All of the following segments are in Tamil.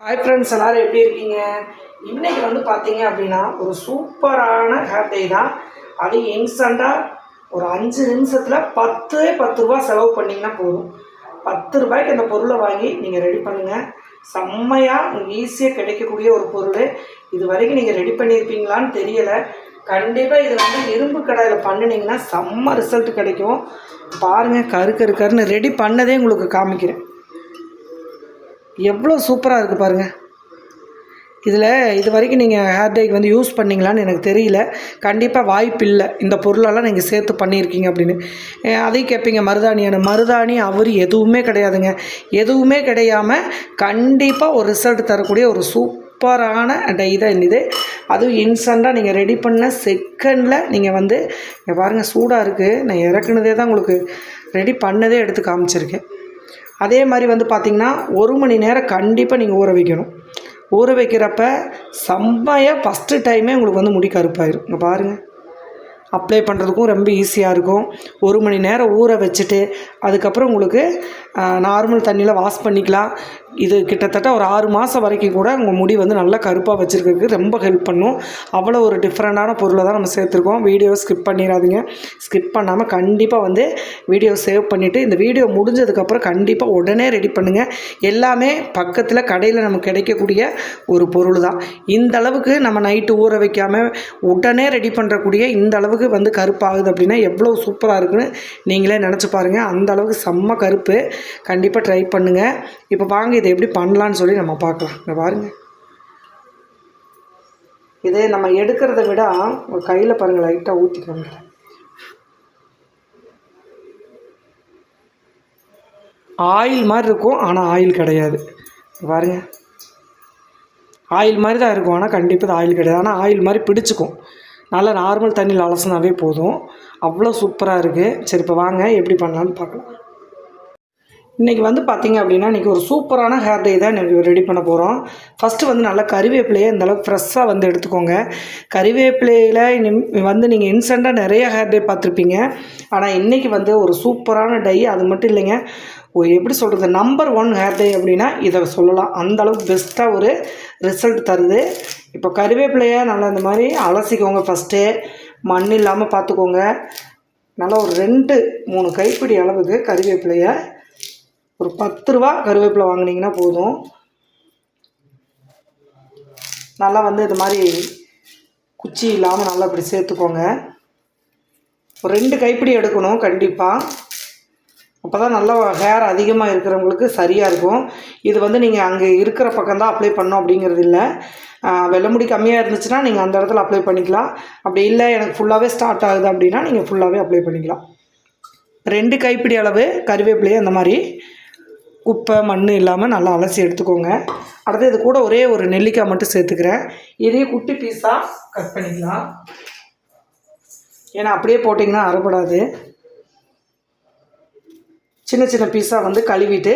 ஹாய் ஃப்ரெண்ட்ஸ், எல்லோரும் எப்படி இருக்கீங்க? இன்றைக்கி வந்து பார்த்தீங்க அப்படின்னா ஒரு சூப்பரான ஹேர் டை தான். அது இன்ஸ்டண்ட்டாக ஒரு 5 நிமிஷத்தில் 10 ரூபா செலவு பண்ணிங்கன்னா போதும். 10 ரூபாய்க்கு அந்த பொருளை வாங்கி நீங்கள் ரெடி பண்ணுங்கள். செம்மையாக ஈஸியாக கிடைக்கக்கூடிய ஒரு பொருள். இது வரைக்கும் நீங்கள் ரெடி பண்ணியிருப்பீங்களான்னு தெரியலை. கண்டிப்பாக இது வந்து இரும்பு கடாயில் பண்ணினீங்கன்னா செம்ம ரிசல்ட் கிடைக்கும். பாருங்கள், கருன்னு ரெடி பண்ணதே உங்களுக்கு காமிக்கிறேன். எவ்வளோ சூப்பராக இருக்குது பாருங்கள். இதில் இது வரைக்கும் நீங்கள் ஹேர் டைக்கு வந்து யூஸ் பண்ணிங்களான்னு எனக்கு தெரியல. கண்டிப்பாக வாய்ப்பு இல்லை இந்த பொருளெல்லாம் நீங்கள் சேர்த்து பண்ணியிருக்கீங்க அப்படின்னு. அதையும் கேட்பீங்க, மருதாணி அவர் எதுவுமே கிடையாதுங்க. எதுவுமே கிடையாமல் கண்டிப்பாக ஒரு ரிசல்ட் தரக்கூடிய ஒரு சூப்பரான டை தான் இது. அதுவும் இன்ஸ்டண்ட்டாக நீங்கள் ரெடி பண்ண செகண்டில் நீங்கள் வந்து பாருங்கள், சூடாக இருக்குது. நான் இறக்குனதே தான் உங்களுக்கு ரெடி பண்ணதே எடுத்து காமிச்சிருக்கேன். அதே மாதிரி வந்து பார்த்திங்கன்னா 1 மணி நேரம் கண்டிப்பாக நீங்கள் ஊற வைக்கணும். ஊற வைக்கிறப்ப செம்மையாக ஃபஸ்ட்டு டைமே உங்களுக்கு வந்து முடி கருப்பாயிரும். இங்கே பாருங்கள், அப்ளை பண்ணுறதுக்கும் ரொம்ப ஈஸியாக இருக்கும். 1 மணி நேரம் ஊற வச்சுட்டு அதுக்கப்புறம் உங்களுக்கு நார்மல் தண்ணியில் வாஷ் பண்ணிக்கலாம். இது கிட்டத்தட்ட ஒரு 6 மாதம் வரைக்கும் கூட உங்கள் முடி வந்து நல்லா கருப்பாக வச்சுருக்கிறதுக்கு ரொம்ப ஹெல்ப் பண்ணும். அவ்வளோ ஒரு டிஃப்ரெண்ட்டான பொருளை தான் நம்ம சேர்த்துருக்கோம். வீடியோவை ஸ்கிப் பண்ணிடாதீங்க. ஸ்கிப் பண்ணாமல் கண்டிப்பாக வந்து வீடியோ சேவ் பண்ணிவிட்டு இந்த வீடியோ முடிஞ்சதுக்கப்புறம் கண்டிப்பாக உடனே ரெடி பண்ணுங்கள். எல்லாமே பக்கத்தில் கடையில் நமக்கு கிடைக்கக்கூடிய ஒரு பொருள் தான். இந்த அளவுக்கு நம்ம நைட்டு ஊற வைக்காமல் உடனே ரெடி பண்ணுறக்கூடிய இந்த அளவுக்கு வந்து கருப்பாகுது அப்படின்னா எவ்வளோ சூப்பராக இருக்குன்னு நீங்களே நினச்சி பாருங்கள். அந்த அளவுக்கு செம்ம கருப்பு. கண்டிப்பாக ட்ரை பண்ணுங்கள். இப்போ வாங்க இதை எப்படி பண்ணலான்னு சொல்லி நம்ம பார்க்கலாம். இங்கே பாருங்கள், இதே நம்ம எடுக்கிறத விட ஒரு கையில் பாருங்கள், லைட்டாக ஊற்றிக்கோங்க. ஆயில் மாதிரி இருக்கும், ஆனால் ஆயில் கிடையாது. பாருங்கள், ஆயில் மாதிரி தான் இருக்கும், ஆனால் கண்டிப்பாக இது ஆயில் கிடையாது. ஆனால் ஆயில் மாதிரி பிடிச்சிக்கும். நல்லா நார்மல் தண்ணியில் அலசினாவே போதும். அவ்வளோ சூப்பராக இருக்குது. சரி, இப்போ வாங்க எப்படி பண்ணலான்னு பார்க்கலாம். இன்றைக்கி வந்து பார்த்திங்க அப்படின்னா இன்றைக்கி ஒரு சூப்பரான ஹேர் டை தான் இன்றைக்கி ரெடி பண்ண போகிறோம். ஃபஸ்ட்டு வந்து நல்லா கறிவேப்பிலையை இந்தளவுக்கு ஃப்ரெஷ்ஷாக வந்து எடுத்துக்கோங்க. கறிவேப்பிலையில் வந்து நீங்கள் இன்ஸ்டண்ட்டாக நிறைய ஹேர் டை பார்த்துருப்பீங்க. ஆனால் இன்றைக்கி வந்து ஒரு சூப்பரான டை. அது மட்டும் இல்லைங்க, எப்படி சொல்கிறது, நம்பர் 1 ஹேர் டை அப்படின்னா இதை சொல்லலாம். அந்தளவுக்கு பெஸ்ட்டாக ஒரு ரிசல்ட் தருது. இப்போ கறிவேப்பிலையை நல்லா இந்த மாதிரி அலசிக்கோங்க. ஃபஸ்ட்டு மண் இல்லாமல் பார்த்துக்கோங்க. நல்லா ஒரு 2-3 கைப்பிடி அளவுக்கு கறிவேப்பிலையை, ஒரு 10 ரூபா கருவேப்பிலை வாங்கினீங்கன்னா போதும். நல்லா வந்து இது மாதிரி குச்சி இல்லாமல் நல்லா இப்படி சேர்த்துக்கோங்க. ஒரு 2 கைப்பிடி எடுக்கணும் கண்டிப்பாக. அப்போ தான் நல்லா ஹேர் அதிகமாக இருக்கிறவங்களுக்கு சரியாக இருக்கும். இது வந்து நீங்கள் அங்கே இருக்கிற பக்கம்தான் அப்ளை பண்ணோம் அப்படிங்கிறது இல்லை. வெள்ளை முடி கம்மியாக இருந்துச்சுன்னா நீங்கள் அந்த இடத்துல அப்ளை பண்ணிக்கலாம். அப்படி இல்லை எனக்கு ஃபுல்லாகவே ஸ்டார்ட் ஆகுது அப்படின்னா நீங்கள் ஃபுல்லாகவே அப்ளை பண்ணிக்கலாம். 2 கைப்பிடி அளவு கறிவேப்பிலையை அந்த மாதிரி குப்பை மண் இல்லாமல் நல்லா அலசி எடுத்துக்கோங்க. அடுத்து இது கூட ஒரே ஒரு நெல்லிக்காய் மட்டும் சேர்த்துக்கிறேன். இதையும் குட்டி பீஸாக கட் பண்ணிக்கலாம். ஏன்னா அப்படியே போட்டிங்கன்னா அரைப்படாது. சின்ன சின்ன பீஸாக வந்து கழுவிட்டு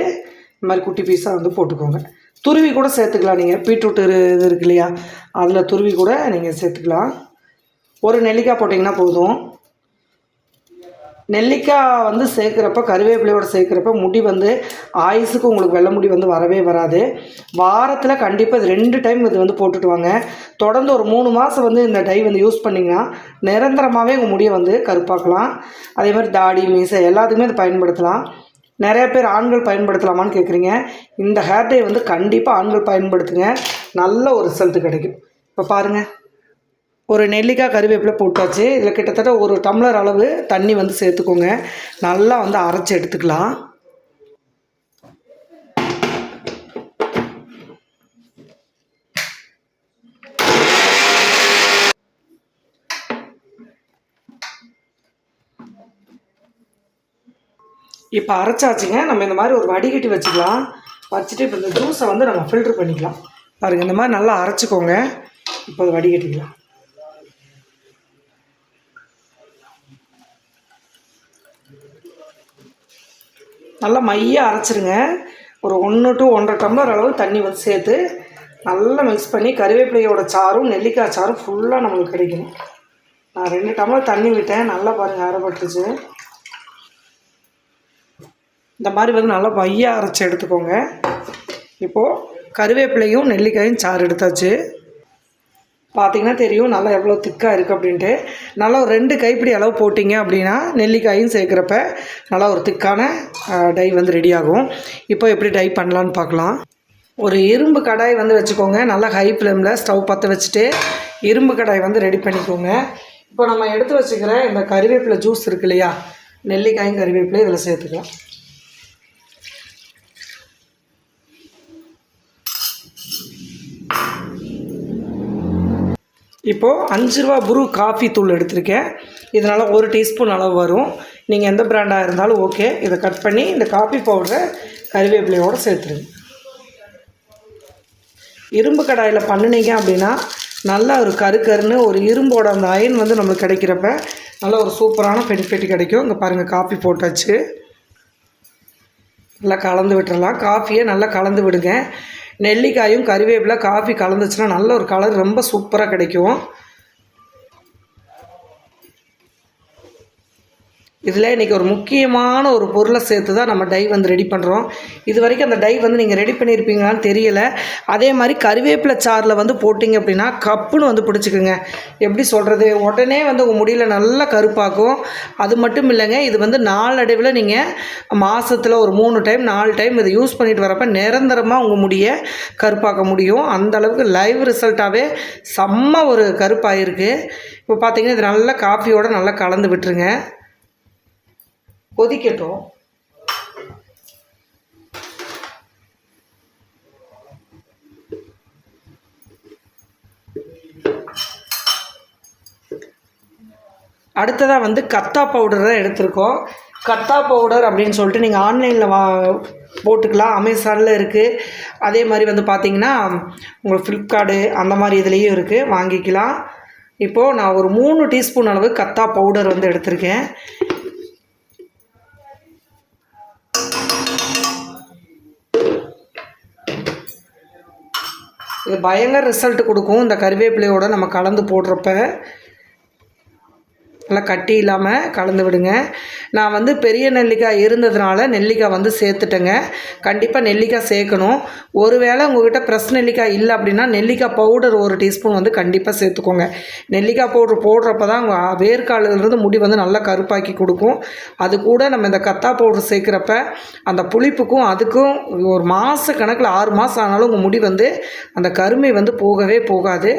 இந்த மாதிரி குட்டி பீஸாக வந்து போட்டுக்கோங்க. துருவி கூட சேர்த்துக்கலாம். நீங்கள் பீட்ரூட் இது இருக்கு இல்லையா, அதில் துருவி கூட நீங்கள் சேர்த்துக்கலாம். ஒரு நெல்லிக்காய் போட்டிங்கன்னா போதும். நெல்லிக்காய் வந்து சேர்க்குறப்ப, கருவேப்பிலையோடு சேர்க்குறப்ப முடி வந்து ஆயுசுக்கு உங்களுக்கு வெள்ளை முடி வந்து வரவே வராது. வாரத்தில் கண்டிப்பாக இது 2 டைம் இது வந்து போட்டுட்டு வாங்க. தொடர்ந்து ஒரு 3 மாதம் வந்து இந்த டை வந்து யூஸ் பண்ணிங்கன்னா நிரந்தரமாகவே உங்கள் முடியை வந்து கருப்பாக்கலாம். அதே மாதிரி தாடி, மீசை எல்லாத்துக்குமே இது பயன்படுத்தலாம். நிறைய பேர் ஆண்கள் பயன்படுத்தலாமான்னு கேட்குறீங்க. இந்த ஹேர் டை வந்து கண்டிப்பாக ஆண்கள் பயன்படுத்துங்க, நல்ல ஒரு ரிசல்ட் கிடைக்கும். இப்போ பாருங்கள், ஒரு நெல்லிக்காய் கறிவேப்பிலை போட்டாச்சு. இதில் கிட்டத்தட்ட 1 டம்ளர் அளவு தண்ணி வந்து சேர்த்துக்கோங்க. நல்லா வந்து அரைச்சி எடுத்துக்கலாம். இப்போ அரைச்சாச்சுங்க. நம்ம இந்த மாதிரி ஒரு வடிகட்டி வச்சுக்கலாம். வச்சுட்டு இப்போ இந்த ஜூஸை வந்து நம்ம ஃபில்ட்ரு பண்ணிக்கலாம். பாருங்கள், இந்த மாதிரி நல்லா அரைச்சிக்கோங்க. இப்போ அதை வடிகட்டிக்கலாம். நல்லா மையாக அரைச்சிருங்க. ஒரு 1 to 1.5 டம்ளர் அளவு தண்ணி வந்து சேர்த்து நல்லா மிக்ஸ் பண்ணி கறிவேப்பிலையோட சாரும் நெல்லிக்காய் சாரும் ஃபுல்லாக நம்மளுக்கு கிடைக்கணும். நான் 2 டம்ளர் தண்ணி விட்டேன். நல்லா பாருங்கள், அரைப்பட்டுருச்சு. இந்த மாதிரி வந்து நல்லா மையாக அரைச்சி எடுத்துக்கோங்க. இப்போது கருவேப்பிலையும் நெல்லிக்காயும் சாறு எடுத்தாச்சு. பார்த்திங்கன்னா தெரியும் நல்லா எவ்வளோ திக்காக இருக்குது அப்படின்ட்டு. நல்லா ஒரு 2 கைப்பிடி அளவு போட்டிங்க அப்படின்னா நெல்லிக்காயும் சேர்க்குறப்ப நல்லா ஒரு திக்கான டை வந்து ரெடி ஆகும். இப்போ எப்படி டை பண்ணலான்னு பார்க்கலாம். ஒரு இரும்பு கடாய் வந்து வச்சுக்கோங்க. நல்லா ஹை ஃப்ளேமில் ஸ்டவ் பற்ற வச்சுட்டு இரும்பு கடாய் வந்து ரெடி பண்ணிக்கோங்க. இப்போ நம்ம எடுத்து வச்சுக்கிற இந்த கறிவேப்பிலை ஜூஸ் இருக்கு இல்லையா, நெல்லிக்காயும் கறிவேப்பிலை இதில் சேர்த்துக்கலாம். இப்போது 5 ரூபா ப்ரூ காஃபி தூள் எடுத்திருக்கேன். இதனால் 1 டீஸ்பூன் அளவு வரும். நீங்கள் எந்த பிராண்டாக இருந்தாலும் ஓகே. இதை கட் பண்ணி இந்த காஃபி பவுடரை கறிவேப்பிலையோடு சேர்த்துருங்க. இரும்பு கடாயில் பண்ணினீங்க அப்படின்னா நல்லா ஒரு கருன்னு ஒரு இரும்போட அந்த அயன் வந்து நம்மளுக்கு கிடைக்கிறப்ப நல்லா ஒரு சூப்பரான பெனிஃபிட் கிடைக்கும். இங்கே பாருங்கள், காஃபி போட்டாச்சு. நல்லா கலந்து விட்டுறலாம். காஃபியை நல்லா கலந்து விடுங்க. நெல்லிக்காயும் கறிவேப்பிலை காஃபி கலந்துச்சுன்னா நல்ல ஒரு கலர் ரொம்ப சூப்பராக கிடைக்கும். இதில் இன்றைக்கி ஒரு முக்கியமான ஒரு பொருளை சேர்த்து தான் நம்ம டை வந்து ரெடி பண்ணுறோம். இது வரைக்கும் அந்த டை வந்து நீங்கள் ரெடி பண்ணியிருப்பீங்களான்னு தெரியலை. அதே மாதிரி கறிவேப்பிலை சாறில் வந்து போட்டிங்க அப்படின்னா கப்புன்னு வந்து பிடிச்சிக்குங்க. எப்படி சொல்கிறது, உடனே வந்து உங்கள் முடியில் நல்லா கருப்பாக்கும். அது மட்டும் இல்லைங்க, இது வந்து நாளடைவில் நீங்கள் மாதத்தில் ஒரு 3 டைம் 4 டைம் இதை யூஸ் பண்ணிட்டு வரப்போ நிரந்தரமாக உங்கள் முடியை கருப்பாக்க முடியும். அந்தளவுக்கு லைவ் ரிசல்ட்டாகவே செம்ம ஒரு கருப்பாயிருக்கு. இப்போ பார்த்தீங்கன்னா இது நல்லா காஃபியோடு நல்லா கலந்து விட்டுருங்க. கொதிக்கட்டும். அடுத்ததாக வந்து கத்தா பவுடர் தான் எடுத்திருக்கோம். கத்தா பவுடர் அப்படின்னு சொல்லிட்டு நீங்கள் ஆன்லைனில் போட்டுக்கலாம். அமேசானில் இருக்குது. அதே மாதிரி வந்து பார்த்திங்கன்னா உங்களுக்கு ஃப்ளிப்கார்டு அந்த மாதிரி இதுலேயும் இருக்குது, வாங்கிக்கலாம். இப்போது நான் ஒரு 3 டீஸ்பூன் அளவு கத்தா பவுடர் வந்து எடுத்திருக்கேன். இது பயங்கர ரிசல்ட் கொடுக்கும். இந்த கறிவேப்பிலையோடு நம்ம கலந்து போடுறப்ப நல்லா கட்டி இல்லாமல் கலந்து விடுங்க. நான் வந்து பெரிய நெல்லிக்காய் இருந்ததுனால நெல்லிக்காய் வந்து சேர்த்துட்டேங்க. கண்டிப்பாக நெல்லிக்காய் சேர்க்கணும். ஒருவேளை உங்கள்கிட்ட ஃப்ரெஷ் நெல்லிக்காய் இல்லை அப்படின்னா நெல்லிக்காய் பவுடர் 1 டீஸ்பூன் வந்து கண்டிப்பாக சேர்த்துக்கோங்க. நெல்லிக்காய் பவுடர் போடுறப்ப தான் வேர்க்காலிலிருந்து முடி வந்து நல்லா கருப்பாக்கி கொடுக்கும். அது கூட நம்ம இந்த கத்தா பவுடர் சேர்க்குறப்ப அந்த புளிப்புக்கும் அதுக்கும் ஒரு மாத கணக்கில் 6 மாதம் ஆனாலும் உங்கள் முடி வந்து அந்த கருமை வந்து போகவே போகாது.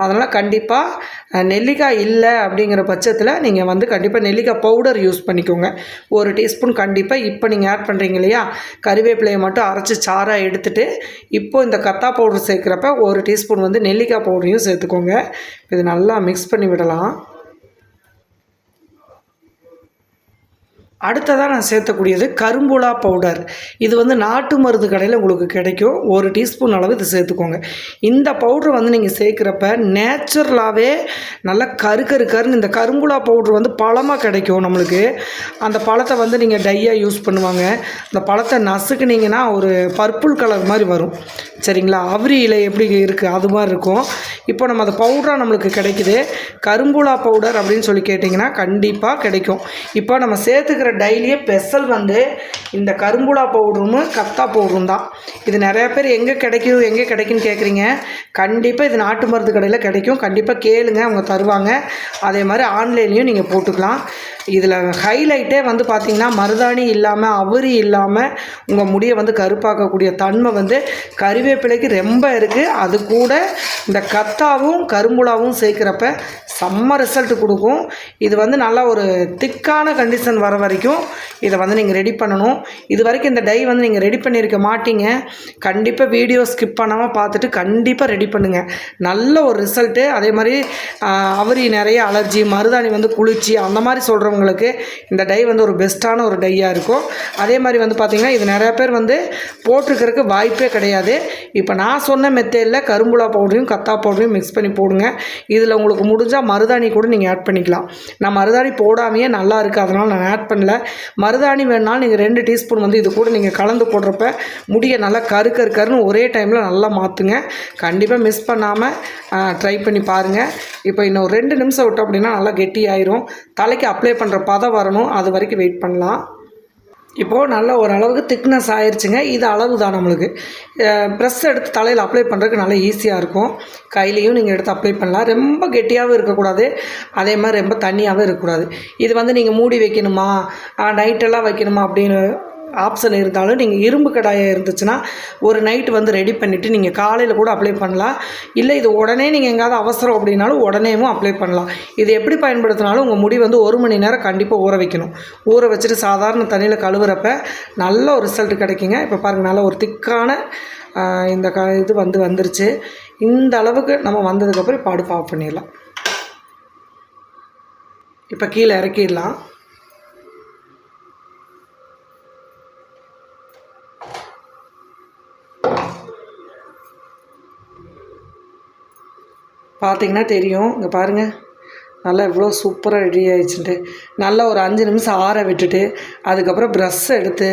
அதனால் கண்டிப்பாக நெல்லிக்காய் இல்லை அப்படிங்கிற பட்சத்தில் நீங்கள் வந்து கண்டிப்பாக நெல்லிக்காய் பவுடர் யூஸ் பண்ணிக்கோங்க. 1 டீஸ்பூன் கண்டிப்பாக. இப்போ நீங்கள் ஆட் பண்ணுறீங்க இல்லையா, கறிவேப்பிலையை மட்டும் அரைச்சி சாராக எடுத்துகிட்டு இப்போது இந்த கத்தா பவுடர் சேர்க்குறப்ப 1 டீஸ்பூன் வந்து நெல்லிக்காய் பவுடரையும் சேர்த்துக்கோங்க. இது நல்லா மிக்ஸ் பண்ணி விடலாம். அடுத்ததாக நான் சேர்த்தக்கூடியது கரும்புலா பவுடர். இது வந்து நாட்டு மருந்து கடையில் உங்களுக்கு கிடைக்கும். 1 டீஸ்பூன் அளவு இது சேர்த்துக்கோங்க. இந்த பவுட்ரு வந்து நீங்கள் சேர்க்குறப்ப நேச்சுரலாகவே நல்லா கருன்னு இந்த கரும்புலா பவுட்ரு வந்து பழமாக கிடைக்கும் நம்மளுக்கு. அந்த பழத்தை வந்து நீங்கள் டையாக யூஸ் பண்ணுவாங்க. அந்த பழத்தை நசுக்குனிங்கன்னா ஒரு பர்பிள் கலர் மாதிரி வரும், சரிங்களா? அவ்ரி இலை எப்படி இருக்குது அது மாதிரி இருக்கும். இப்போ நம்ம அந்த பவுடராக நம்மளுக்கு கிடைக்குது. கரும்புலா பவுடர் அப்படின்னு சொல்லி கேட்டிங்கன்னா கண்டிப்பாக கிடைக்கும். இப்போ நம்ம சேர்த்துக்கிற டெய்லியே ஸ்பெஷல் வந்து இந்த கரும்புலா பவுடரும் கத்தா பவுடரும் தான். இது நிறையா பேர் எங்கே கிடைக்குன்னு கேட்குறீங்க. கண்டிப்பாக இது நாட்டு மருந்து கடையில் கிடைக்கும். கண்டிப்பாக கேளுங்க, அவங்க தருவாங்க. அதே மாதிரி ஆன்லைன்லேயும் நீங்கள் போட்டுக்கலாம். இதில் ஹைலைட்டே வந்து பார்த்திங்கன்னா மருதாணி இல்லாமல் அவுரி இல்லாமல் உங்கள் முடியை வந்து கருப்பாக்கக்கூடிய தன்மை வந்து கறிவேப்பிலைக்கு ரொம்ப இருக்குது. அது கூட இந்த கத்தாவும் கரும்புலாவும் சேர்க்குறப்ப செம்ம ரிசல்ட் கொடுக்கும். இது வந்து நல்லா ஒரு திக்கான கண்டிஷன் வர வரைக்கும் இதை வந்து நீங்கள் ரெடி பண்ணணும். இது வரைக்கும் இந்த டை வந்து நீங்கள் ரெடி பண்ணியிருக்க மாட்டீங்க. கண்டிப்பாக வீடியோ ஸ்கிப் பண்ணாமல் பார்த்துட்டு கண்டிப்பாக ரெடி பண்ணுங்கள். நல்ல ஒரு ரிசல்ட்டு. அதே மாதிரி அவுரி நிறைய அலர்ஜி, மருதாணி வந்து குளிர்ச்சி அந்த மாதிரி சொல்கிறவங்களுக்கு இந்த டை வந்து ஒரு பெஸ்ட்டான ஒரு டையாக இருக்கும். அதே மாதிரி வந்து பார்த்திங்கன்னா இது நிறையா பேர் வந்து போட்டிருக்கிறதுக்கு வாய்ப்பே கிடையாது. இப்போ நான் சொன்ன மெத்தேடில் கரும்புலா பவுடரையும் கத்தா பவுடரையும் மிக்ஸ் பண்ணி போடுங்க. இதில் உங்களுக்கு முடிஞ்சால் மருதாணி கூட நீங்கள் ஆட் பண்ணிக்கலாம். நான் மருதாணி போடாமையே நல்லா இருக்குது, அதனால் நான் ஆட் பண்ணல. மருதாணி வேணாலும் நீங்கள் 2 டீஸ்பூன் வந்து இது கூட நீங்கள் கலந்து போடுறப்ப முடியை நல்லா கருன்னு ஒரே டைமில் நல்லா மாற்றுங்க. கண்டிப்பாக மிஸ் பண்ணாமல் ட்ரை பண்ணி பாருங்கள். இப்போ இன்னும் 2 நிமிஷம் விட்டோம் அப்படின்னா நல்லா கெட்டி ஆயிரும். தலைக்கு அப்ளை பண்ணுற பதம் வரணும், அது வரைக்கும் வெயிட் பண்ணலாம். இப்போது நல்ல ஓரளவுக்கு திக்னஸ் ஆயிடுச்சுங்க. இது அளவு தான் நம்மளுக்கு. ப்ரெஸ் எடுத்து தலையில் அப்ளை பண்ணுறதுக்கு நல்லா ஈஸியாக இருக்கும். கையிலையும் நீங்கள் எடுத்து அப்ளை பண்ணலாம். ரொம்ப கெட்டியாகவும் இருக்கக்கூடாது, அதே மாதிரி ரொம்ப தண்ணியாகவும் இருக்கக்கூடாது. இது வந்து நீங்கள் மூடி வைக்கணுமா, நைட்டெல்லாம் வைக்கணுமா அப்படின்னு ஆப்ஷன் இருந்தாலும் நீங்கள் இரும்பு கடாயம் இருந்துச்சுன்னா ஒரு நைட்டு வந்து ரெடி பண்ணிவிட்டு நீங்கள் காலையில் கூட அப்ளை பண்ணலாம். இல்லை இது உடனே நீங்கள் எங்கேயாவது அவசரம் அப்படின்னாலும் உடனேவும் அப்ளை பண்ணலாம். இது எப்படி பயன்படுத்தினாலும் உங்கள் முடி வந்து 1 மணி நேரம் கண்டிப்பாக ஊற வைக்கணும். ஊற வச்சுட்டு சாதாரண தண்ணியில் கழுவுறப்ப நல்ல ஒரு ரிசல்ட் கிடைக்குங்க. இப்போ பாருங்கள், நல்ல ஒரு திக்கான இந்த இது வந்துருச்சு. இந்த அளவுக்கு நம்ம வந்ததுக்கப்புறம் இப்போ அடுப்பு ஆஃப் பண்ணிடலாம். இப்போ கீழே இறக்கிடலாம். பார்த்தீங்கன்னா தெரியும். இங்கே பாருங்கள், நல்லா எவ்வளோ சூப்பராக ரெடி ஆகிடுச்சுட்டு. நல்லா ஒரு 5 நிமிஷம் ஆற விட்டுட்டு அதுக்கப்புறம் ப்ரஷ்ஷை எடுத்து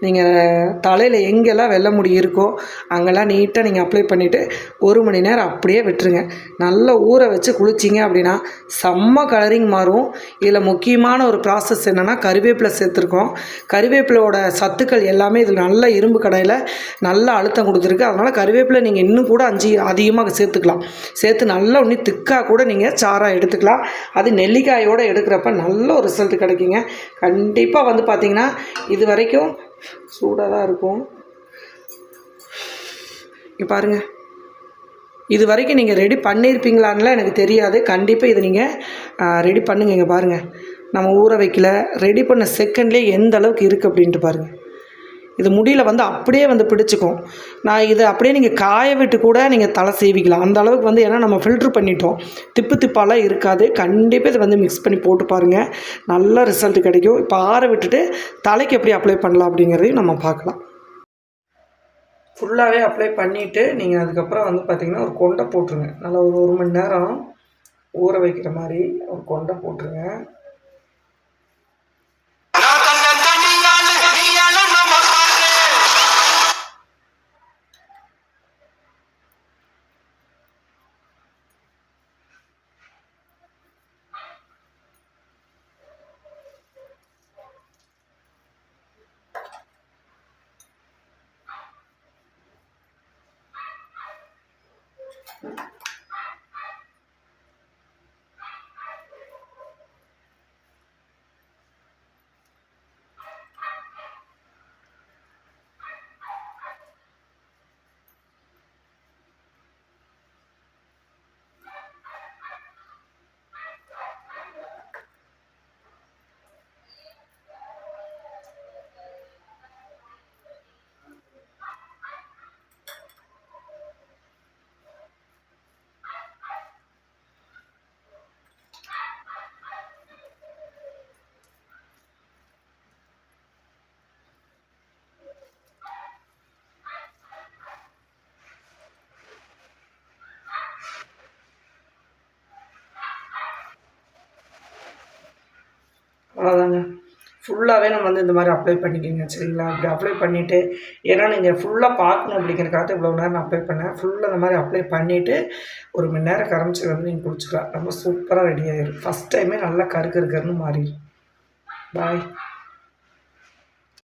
நீங்கள் தலையில் எங்கெல்லாம் வெள்ளை முடி இருக்கோ அங்கெல்லாம் நீட்டாக நீங்கள் அப்ளை பண்ணிவிட்டு 1 மணி நேரம் அப்படியே விட்டுருங்க. நல்லா ஊற வச்சு குளிச்சிங்க அப்படின்னா செம்ம கலரிங் மாறும். இதில் முக்கியமான ஒரு ப்ராசஸ் என்னென்னா கறிவேப்பிலை சேர்த்துருக்கோம். கறிவேப்பிலையோட சத்துக்கள் எல்லாமே இதில் நல்ல இரும்பு கடையில் நல்லா அழுத்தம் கொடுத்துருக்கு. அதனால் கறிவேப்பிலை நீங்கள் இன்னும் கூட அதிகமாக சேர்த்துக்கலாம். சேர்த்து நல்லா இன்னும் திக்காக கூட நீங்கள் சாராக எடுத்துக்கலாம். அது நெல்லிக்காயோடு எடுக்கிறப்ப நல்ல ஒரு ரிசல்ட் கிடைக்குங்க. கண்டிப்பாக வந்து பார்த்திங்கன்னா இது வரைக்கும் சூடாக தான் இருக்கும். இங்கே பாருங்கள், இது வரைக்கும் நீங்கள் ரெடி பண்ணியிருப்பீங்களான்லாம் எனக்கு தெரியாது. கண்டிப்பாக இதை நீங்கள் ரெடி பண்ணுங்க. இங்கே பாருங்கள், நம்ம ஊற வைக்கல, ரெடி பண்ண செகண்ட்லேயே எந்த அளவுக்கு இருக்குது அப்படின்ட்டு பாருங்கள். இது முடியில் வந்து அப்படியே வந்து பிடிச்சிக்கும். நான் இதை அப்படியே நீங்கள் காய விட்டு கூட நீங்கள் தலை சீவிக்கலாம். அந்த அளவுக்கு வந்து, ஏன்னா நம்ம ஃபில்ட்ரு பண்ணிட்டோம், திப்பாலாம் இருக்காது. கண்டிப்பாக இதை வந்து மிக்ஸ் பண்ணி போட்டு பாருங்கள், நல்ல ரிசல்ட் கிடைக்கும். இப்போ ஆற விட்டுட்டு தலைக்கு எப்படி அப்ளை பண்ணலாம் அப்படிங்கிறதையும் நம்ம பார்க்கலாம். ஃபுல்லாகவே அப்ளை பண்ணிவிட்டு நீங்கள் அதுக்கப்புறம் வந்து பார்த்திங்கன்னா ஒரு கொண்டை போட்டுருங்க. நல்லா ஒரு 1 மணி நேரம் ஊற வைக்கிற மாதிரி ஒரு கொண்டை போட்டுருங்க. அவ்வளோதாங்க. ஃபுல்லாகவே நம்ம வந்து இந்த மாதிரி அப்ளை பண்ணிக்கோங்க, சரிங்களா? இப்படி அப்ளை பண்ணிவிட்டு, ஏன்னா நீங்கள் ஃபுல்லாக பார்க்கணும் அப்படிங்கிறக்காக இவ்வளோ நேரம் நான் அப்ளை பண்ணேன். ஃபுல்லாக இந்த மாதிரி அப்ளை பண்ணிவிட்டு 1 மணி நேரம் கரைச்சி வந்து நீங்கள் குடிச்சிக்கலாம். ரொம்ப சூப்பராக ரெடி ஆகிடும். ஃபஸ்ட் டைமே நல்லா கருன்னு மாறிடும். பாய்.